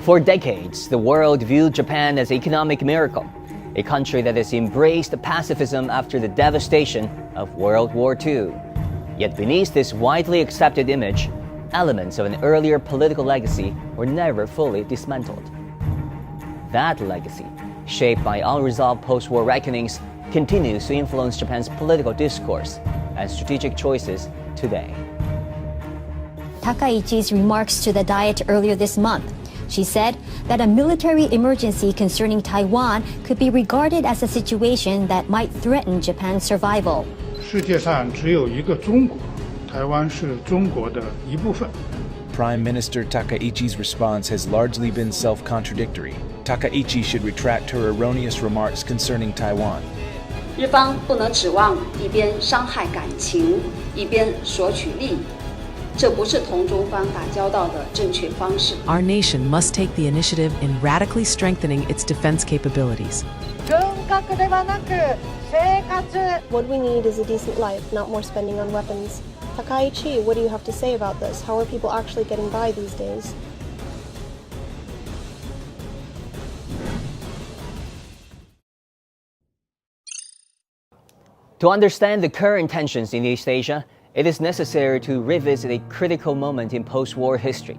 For decades, the world viewed Japan as an economic miracle, a country that has embraced pacifism after the devastation of World War II. Yet beneath this widely accepted image, elements of an earlier political legacy were never fully dismantled. That legacy, shaped by unresolved post-war reckonings, continues to influence Japan's political discourse and strategic choices today. Takaichi's remarks to the Diet earlier this month. She said that a military emergency concerning Taiwan could be regarded as a situation that might threaten Japan's survival. 世界上只有一个中国，台湾是中国的一部分。 Prime Minister Takaichi's response has largely been self-contradictory. Takaichi should retract her erroneous remarks concerning Taiwan. 日方不能指望一边伤害感情，一边索取利益，这不是同中方打交道的正确方式。 Our nation must take the initiative in radically strengthening its defense capabilities. What we need is a decent life, not more spending on weapons. Takaichi, what do you have to say about this? How are people actually getting by these days? To understand the current tensions in East Asia, it is necessary to revisit a critical moment in post-war history.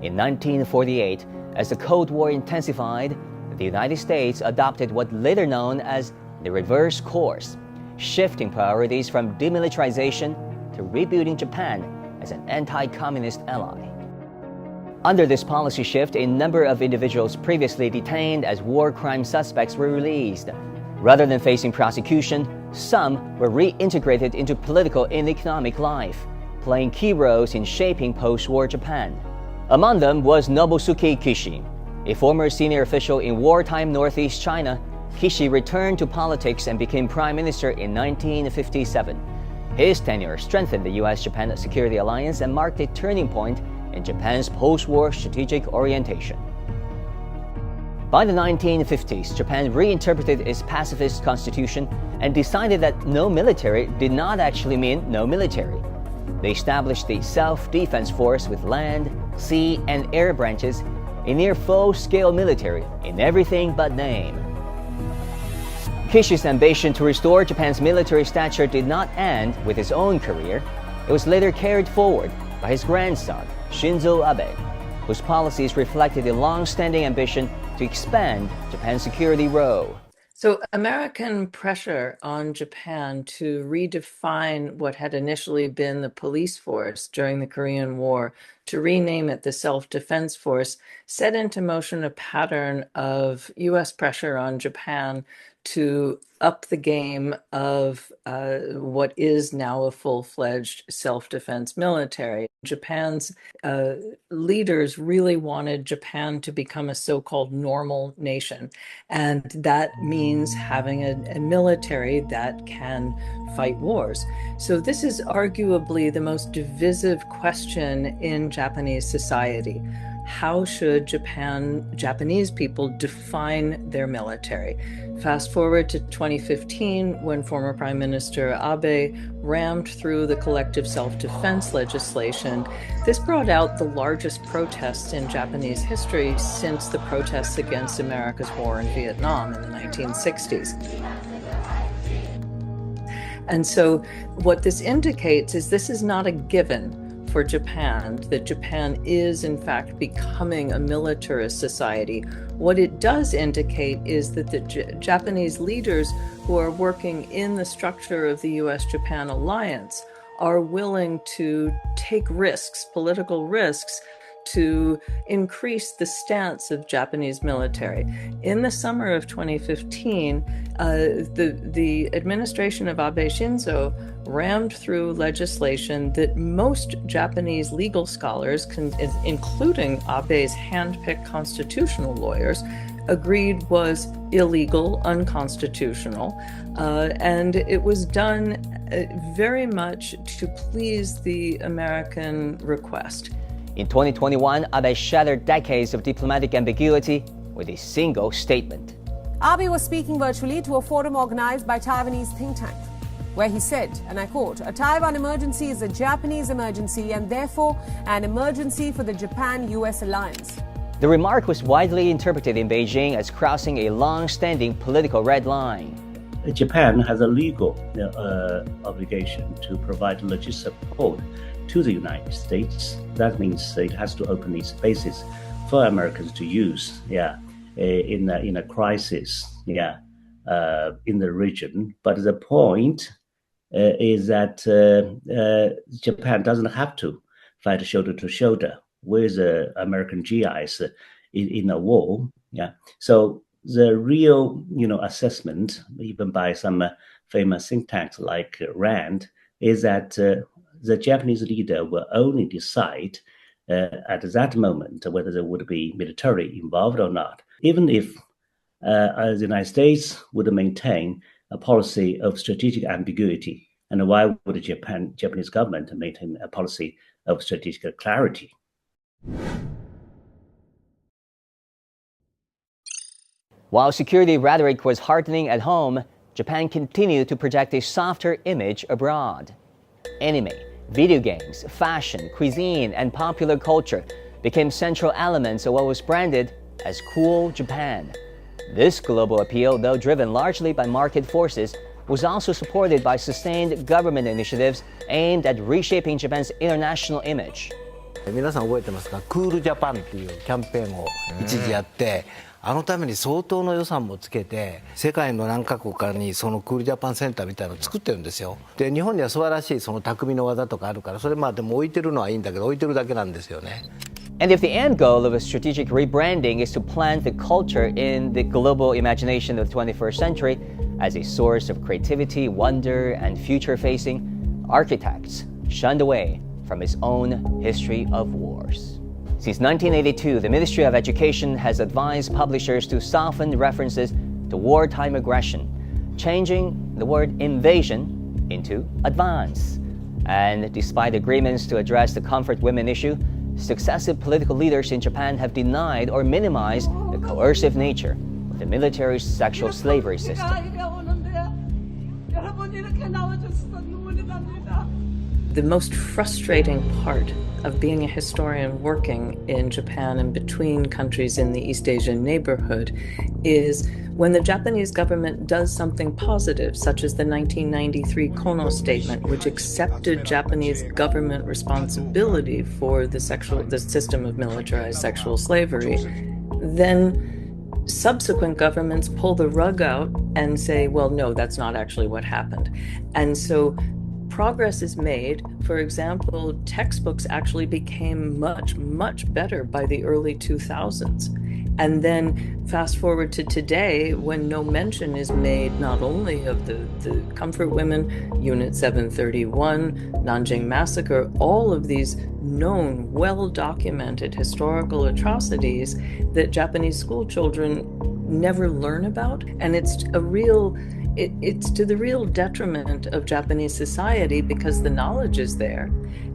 In 1948, as the Cold War intensified, the United States adopted what later known as the reverse course, shifting priorities from demilitarization to rebuilding Japan as an anti-communist ally. Under this policy shift, a number of individuals previously detained as war crime suspects were released. Rather than facing prosecution, some were reintegrated into political and economic life, playing key roles in shaping post-war Japan. Among them was Nobusuke Kishi. A former senior official in wartime Northeast China, Kishi returned to politics and became prime minister in 1957. His tenure strengthened the U.S.-Japan security alliance and marked a turning point in Japan's post-war strategic orientation. By the 1950s, Japan reinterpreted its pacifist constitution and decided that no military did not actually mean no military. They established the self-defense force with land, sea, and air branches, a near full-scale military in everything but name. Kishi's ambition to restore Japan's military stature did not end with his own career. It was later carried forward by his grandson, Shinzo Abe, whose policies reflected a long-standing ambition to expand Japan's security role. So American pressure on Japan to redefine what had initially been the police force during the Korean War, to rename it the Self-Defense Force, set into motion a pattern of U.S. pressure on Japan to up the game of what is now a full-fledged self-defense military. Japan's leaders really wanted Japan to become a so-called normal nation, and that means having a military that can fight wars. So this is arguably the most divisive question in Japanese society. How should Japanese people define their military? Fast forward to 2015, when former Prime Minister Abe rammed through the collective self-defense legislation. This brought out the largest protests in Japanese history since the protests against America's war in Vietnam in the 1960s. And so what this indicates is this is not a given for Japan, that Japan is in fact becoming a militarist society. What it does indicate is that the Japanese leaders who are working in the structure of the US-Japan alliance are willing to take risks, political risks, to increase the stance of Japanese military. In the summer of 2015, the administration of Abe Shinzo rammed through legislation that most Japanese legal scholars, including Abe's hand-picked constitutional lawyers, agreed was illegal, unconstitutional, and it was done very much to please the American request. In 2021, Abe shattered decades of diplomatic ambiguity with a single statement. Abe was speaking virtually to a forum organized by Taiwanese think tank, where he said, and I quote, "A Taiwan emergency is a Japanese emergency and therefore an emergency for the Japan-US alliance." The remark was widely interpreted in Beijing as crossing a long-standing political red line. Japan has a legal obligation to provide logistic support to the United States. That means it has to open its bases for Americans to use, in a crisis, in the region. But the point is that Japan doesn't have to fight shoulder to shoulder with American GIs in a war. So the real, assessment, even by some famous think tanks like RAND, is that the Japanese leader will only decide at that moment whether there would be military involved or not. Even if the United States would maintain a policy of strategic ambiguity, and why would the Japanese government maintain a policy of strategic clarity? While security rhetoric was heartening at home, Japan continued to project a softer image abroad. Anime, video games, fashion, cuisine, and popular culture became central elements of what was branded as cool Japan. This global appeal, though driven largely by market forces, was also supported by sustained government initiatives aimed at reshaping Japan's international image. 皆さん覚えてますか？クールジャパンっていうキャンペーンを一時やって、あのために相当の予算もつけて、世界の何カ国かにそのクールジャパンセンターみたいなのを作ってるんですよ。で、日本には素晴らしいその匠の技とかあるから、それでも置いてるのはいいんだけど、置いてるだけなんですよね。And if the end goal of a strategic rebranding is to plant the culture in the global imagination of the 21st century as a source of creativity, wonder, and future-facing, architects shunned away from its own history of wars. Since 1982, the Ministry of Education has advised publishers to soften references to wartime aggression, changing the word invasion into advance. And despite agreements to address the comfort women issue, successive political leaders in Japan have denied or minimized the coercive nature of the military's sexual slavery system. The most frustrating part of being a historian working in Japan and between countries in the East Asian neighborhood is when the Japanese government does something positive, such as the 1993 Kono Statement, which accepted Japanese government responsibility for the system of militarized sexual slavery, then subsequent governments pull the rug out and say, well, no, that's not actually what happened. And so progress is made. For example, textbooks actually became much, much better by the early 2000s. And then fast forward to today, when no mention is made not only of the comfort women, Unit 731, Nanjing Massacre, all of these known, well-documented historical atrocities that Japanese school children never learn about. And it's to the real detriment of Japanese society because the knowledge is there.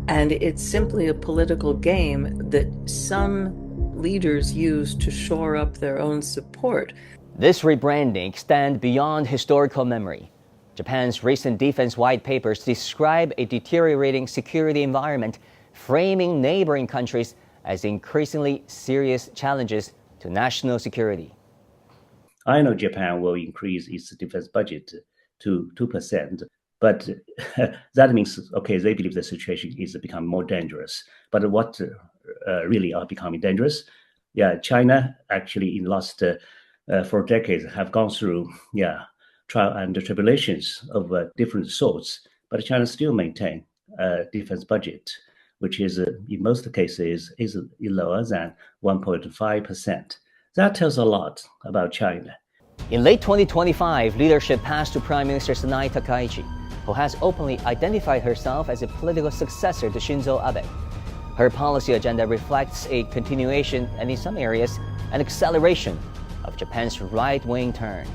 And it's simply a political game that some leaders use to shore up their own support. This rebranding extends beyond historical memory. Japan's recent defense white papers describe a deteriorating security environment, framing neighboring countries as increasingly serious challenges to national security. I know Japan will increase its defense budget to 2%, but that means, okay, they believe the situation is becoming more dangerous. But what really are becoming dangerous? China actually in the last 4 decades have gone through, trial and tribulations of different sorts, but China still maintain a defense budget, which is in most cases is lower than 1.5%. That tells a lot about China. In late 2025, leadership passed to Prime Minister Sanai Takaichi, who has openly identified herself as a political successor to Shinzo Abe. Her policy agenda reflects a continuation and, in some areas, an acceleration of Japan's right-wing turn.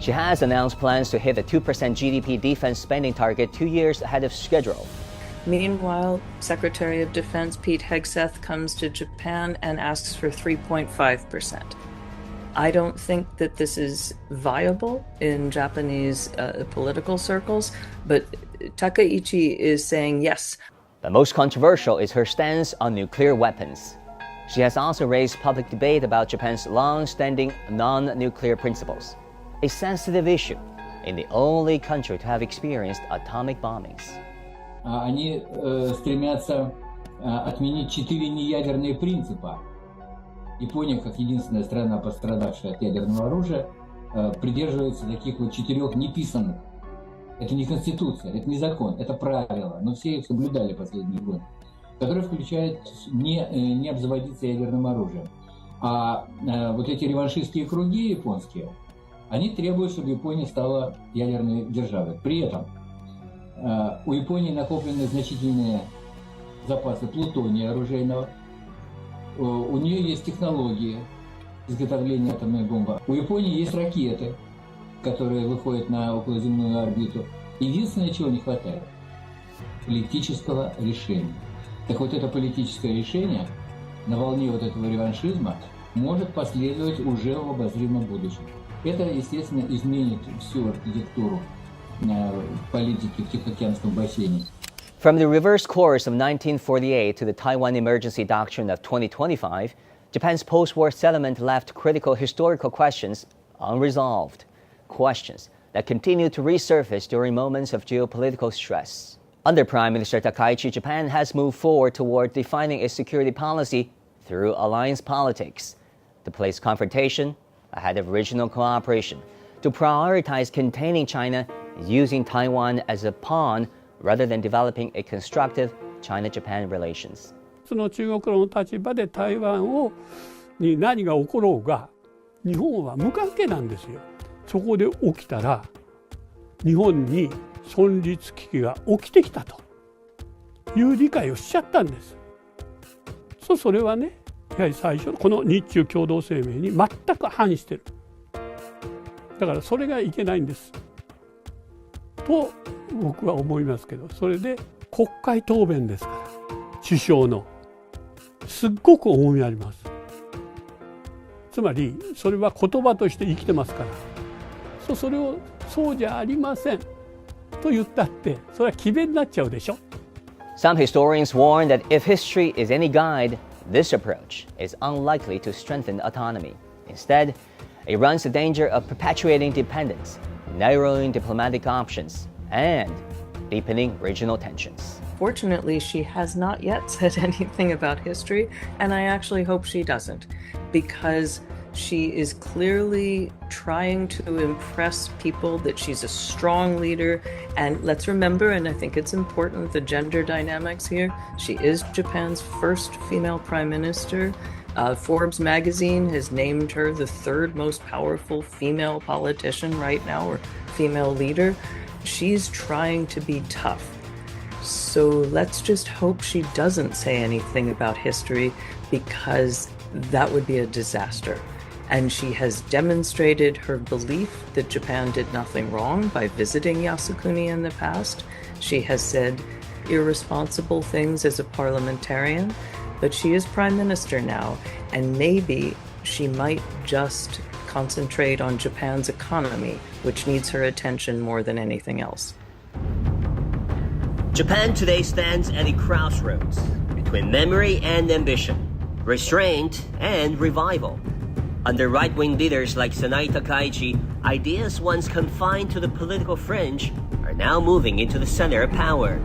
She has announced plans to hit the 2% GDP defense spending target 2 years ahead of schedule. Meanwhile, Secretary of Defense Pete Hegseth comes to Japan and asks for 3.5%. I don't think that this is viable in Japanese political circles, but Takaichi is saying yes. The most controversial is her stance on nuclear weapons. She has also raised public debate about Japan's long-standing non-nuclear principles, a sensitive issue in the only country to have experienced atomic bombings. Они стремятся отменить 4 неядерные принципа. Япония, как единственная страна, пострадавшая от ядерного оружия, придерживается таких вот 4 неписанных. Это не конституция, это не закон, это правила, но все их соблюдали последние годы, которые включают не обзаводиться ядерным оружием. А вот эти реваншистские круги японские, они требуют, чтобы Япония стала ядерной державой. При этом у Японии накоплены значительные запасы плутония оружейного, у нее есть технологии изготовления атомной бомбы, у Японии есть ракеты, которые выходят на околоземную орбиту. Единственное, чего не хватает – политического решения. Так вот, это политическое решение на волне вот этого реваншизма может последовать уже в обозримом будущем. Это, естественно, изменит всю архитектуру политики в Тихоокеанском бассейне. From the reverse course of 1948 to the Taiwan Emergency Doctrine of 2025, Japan's post-war settlement left critical historical questions unresolved, questions that continue to resurface during moments of geopolitical stress. Under Prime Minister Takaichi, Japan has moved forward toward defining its security policy through alliance politics, to place confrontation ahead of regional cooperation, to prioritize containing China using Taiwan as a pawn rather than developing a constructive China-Japan relations. その中国の立場で台湾に何が起ころうが、日本は無関係なんですよ。そこで起きたら、日本に存立危機が起きてきたという理解をしちゃったんです。それはね、やはり最初この日中共同声明に全く反してる。だからそれがいけないんです。と僕は思いますけど、それで国会答弁ですから、首相のすっごく重みあります。つまりそれは言葉として生きてますから、それをそうじゃありませんと言ったって、それは詭弁になっちゃうでしょ。Some historians warn that if history is any guide, this approach is unlikely to strengthen autonomy. Instead, it runs the danger of perpetuating dependence, narrowing diplomatic options, and deepening regional tensions. Fortunately, she has not yet said anything about history, and I actually hope she doesn't, because she is clearly trying to impress people that she's a strong leader. And let's remember, and I think it's important, the gender dynamics here. She is Japan's first female prime minister. Forbes magazine has named her the 3rd most powerful female politician right now, or female leader. She's trying to be tough. So let's just hope she doesn't say anything about history, because that would be a disaster. And she has demonstrated her belief that Japan did nothing wrong by visiting Yasukuni in the past. She has said irresponsible things as a parliamentarian, but she is prime minister now, and maybe she might just concentrate on Japan's economy, which needs her attention more than anything else. Japan today stands at a crossroads between memory and ambition, restraint and revival. Under right-wing leaders like Sanai Takaichi, ideas once confined to the political fringe are now moving into the center of power.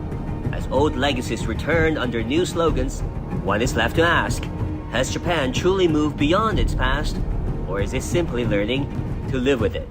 As old legacies return under new slogans, one is left to ask, has Japan truly moved beyond its past, or is it simply learning to live with it?